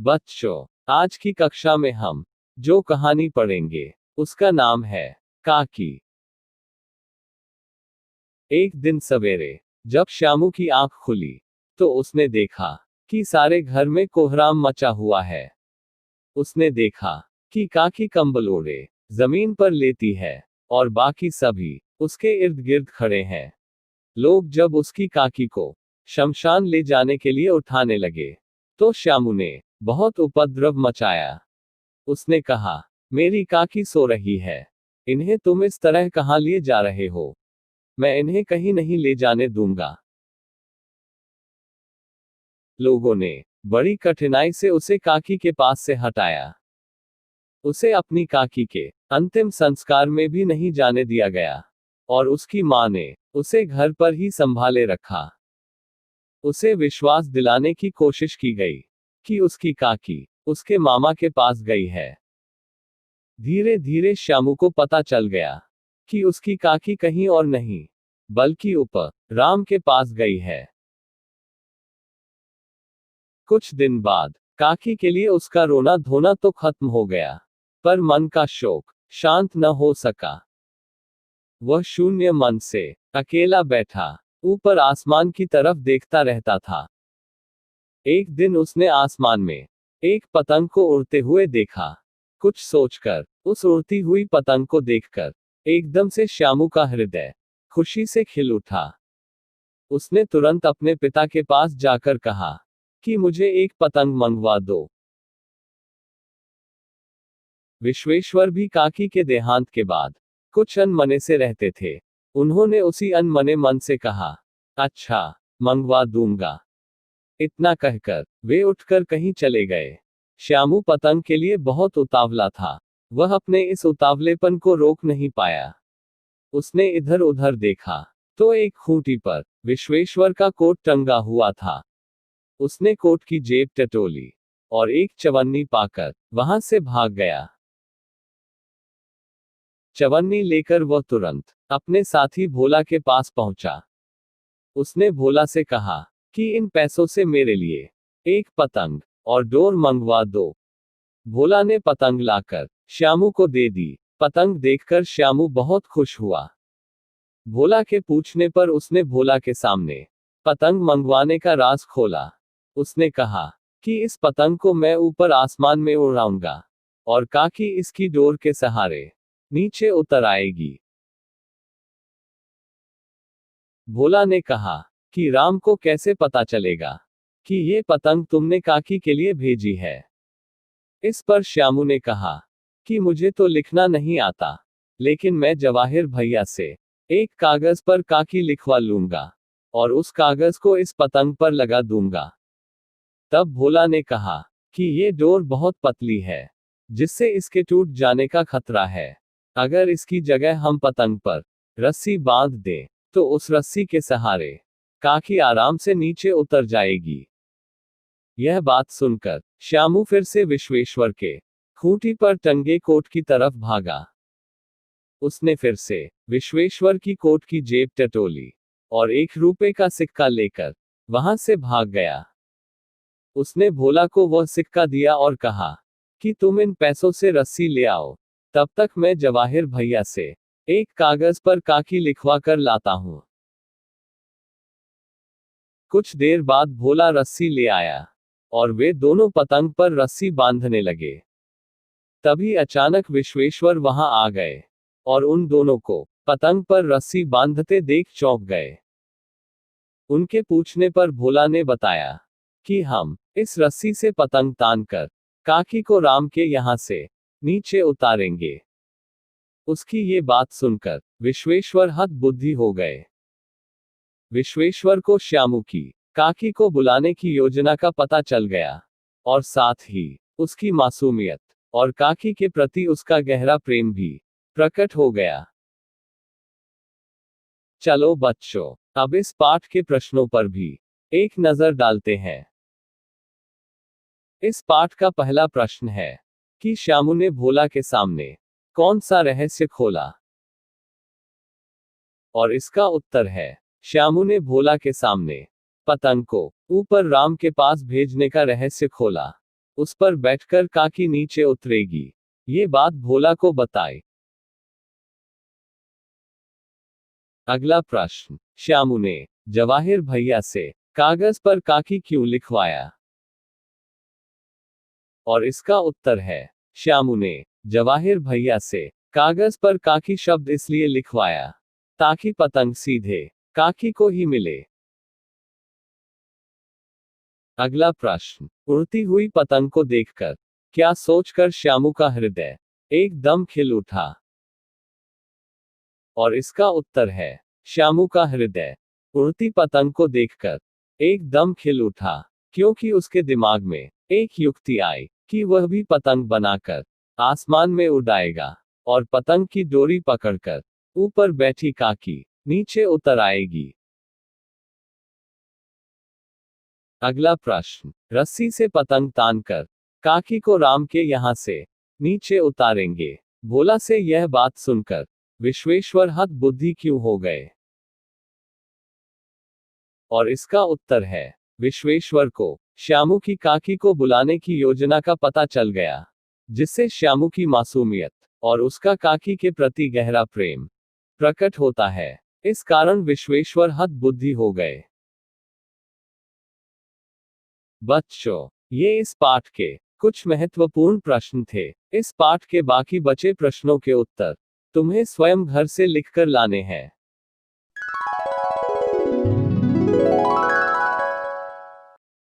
बच्चों, आज की कक्षा में हम जो कहानी पढ़ेंगे उसका नाम है काकी। एक दिन सवेरे जब श्यामू की आंख खुली तो उसने देखा कि सारे घर में कोहराम मचा हुआ है। उसने देखा कि काकी कंबल ओढ़े जमीन पर लेटी है और बाकी सभी उसके इर्द गिर्द खड़े हैं। लोग जब उसकी काकी को शमशान ले जाने के लिए उठाने लगे तो श्यामू ने बहुत उपद्रव मचाया। उसने कहा, मेरी काकी सो रही है, इन्हें तुम इस तरह कहां लिए जा रहे हो? मैं इन्हें कहीं नहीं ले जाने दूंगा। लोगों ने बड़ी कठिनाई से उसे काकी के पास से हटाया। उसे अपनी काकी के अंतिम संस्कार में भी नहीं जाने दिया गया और उसकी मां ने उसे घर पर ही संभाले रखा। उसे विश्वास दिलाने की कोशिश की गई कि उसकी काकी उसके मामा के पास गई है। धीरे धीरे श्यामू को पता चल गया कि उसकी काकी कहीं और नहीं बल्कि ऊपर राम के पास गई है। कुछ दिन बाद काकी के लिए उसका रोना धोना तो खत्म हो गया, पर मन का शोक शांत न हो सका। वह शून्य मन से अकेला बैठा ऊपर आसमान की तरफ देखता रहता था। एक दिन उसने आसमान में एक पतंग को उड़ते हुए देखा। कुछ सोचकर उस उड़ती हुई पतंग को देखकर एकदम से श्यामू का हृदय खुशी से खिल उठा। उसने तुरंत अपने पिता के पास जाकर कहा कि मुझे एक पतंग मंगवा दो। विश्वेश्वर भी काकी के देहांत के बाद कुछ अनमने से रहते थे। उन्होंने उसी अनमने मन से कहा, अच्छा, मंगवा दूंगा। इतना कहकर वे उठकर कहीं चले गए। श्यामू पतंग के लिए बहुत उतावला था। वह अपने इस उतावलेपन को रोक नहीं पाया। उसने इधर उधर देखा तो एक खूंटी पर विश्वेश्वर का कोट टंगा हुआ था। उसने कोट की जेब टटोली और एक चवन्नी पाकर वहां से भाग गया। चवन्नी लेकर वह तुरंत अपने साथी भोला के पास पहुंचा। उसने भोला से कहा कि इन पैसों से मेरे लिए एक पतंग और डोर मंगवा दो। भोला ने पतंग लाकर श्यामू को दे दी। पतंग देखकर श्यामू बहुत खुश हुआ। भोला के पूछने पर उसने भोला के सामने पतंग मंगवाने का राज खोला। उसने कहा कि इस पतंग को मैं ऊपर आसमान में उड़ाऊंगा और काकी इसकी डोर के सहारे नीचे उतर आएगी। भोला ने कहा कि राम को कैसे पता चलेगा कि ये पतंग तुमने काकी के लिए भेजी है? इस पर श्यामू ने कहा कि मुझे तो लिखना नहीं आता, लेकिन मैं जवाहिर भैया से एक कागज पर काकी लिखवा लूंगा और उस कागज को इस पतंग पर लगा दूंगा। तब भोला ने कहा कि ये डोर बहुत पतली है, जिससे इसके टूट जाने का खतरा है। अगर इसकी जगह हम पतंग पर रस्सी बांध दें तो उस रस्सी के सहारे काकी आराम से नीचे उतर जाएगी। यह बात सुनकर श्यामू फिर से विश्वेश्वर के खूंटी पर टंगे कोट की तरफ भागा। उसने फिर से विश्वेश्वर की कोट की जेब टटोली और ₹1 का सिक्का लेकर वहां से भाग गया। उसने भोला को वह सिक्का दिया और कहा कि तुम इन पैसों से रस्सी ले आओ, तब तक मैं जवाहिर भैया से एक कागज पर काकी लिखवा कर लाता हूं। कुछ देर बाद भोला रस्सी ले आया और वे दोनों पतंग पर रस्सी बांधने लगे। तभी अचानक विश्वेश्वर वहां आ गए और उन दोनों को पतंग पर रस्सी बांधते देख चौंक गए। उनके पूछने पर भोला ने बताया कि हम इस रस्सी से पतंग तानकर काकी को राम के यहां से नीचे उतारेंगे। उसकी ये बात सुनकर विश्वेश्वर हत बुद्धि हो गए। विश्वेश्वर को श्यामू की काकी को बुलाने की योजना का पता चल गया और साथ ही उसकी मासूमियत और काकी के प्रति उसका गहरा प्रेम भी प्रकट हो गया। चलो बच्चों, अब इस पाठ के प्रश्नों पर भी एक नजर डालते हैं। इस पाठ का पहला प्रश्न है कि श्यामू ने भोला के सामने कौन सा रहस्य खोला? और इसका उत्तर है श्यामू ने भोला के सामने पतंग को ऊपर राम के पास भेजने का रहस्य खोला। उस पर बैठकर काकी नीचे उतरेगी, ये बात भोला को बताए। अगला प्रश्न, श्यामू ने जवाहिर भैया से कागज पर काकी क्यों लिखवाया? और इसका उत्तर है, श्यामू ने जवाहिर भैया से कागज पर काकी शब्द इसलिए लिखवाया ताकि पतंग सीधे काकी को ही मिले। अगला प्रश्न, उड़ती हुई पतंग को देखकर क्या सोचकर श्यामू का हृदय एकदम खिल उठा? और इसका उत्तर है, श्यामू का हृदय उड़ती पतंग को देखकर एकदम खिल उठा, क्योंकि उसके दिमाग में एक युक्ति आई कि वह भी पतंग बनाकर आसमान में उड़ाएगा और पतंग की डोरी पकड़कर ऊपर बैठी काकी नीचे उतर आएगी। अगला प्रश्न, रस्सी से पतंग तानकर काकी को राम के यहां से नीचे उतारेंगे। भोला से यह बात सुनकर विश्वेश्वर हत बुद्धि क्यों हो गए? और इसका उत्तर है, विश्वेश्वर को श्यामू की काकी को बुलाने की योजना का पता चल गया, जिससे श्यामू की मासूमियत और उसका काकी के प्रति गहरा प्रेम प्रकट होता है। इस कारण विश्वेश्वर हत बुद्धि हो गए। बच्चों, ये इस पाठ के कुछ महत्वपूर्ण प्रश्न थे। इस पाठ के बाकी बचे प्रश्नों के उत्तर तुम्हें स्वयं घर से लिखकर लाने हैं।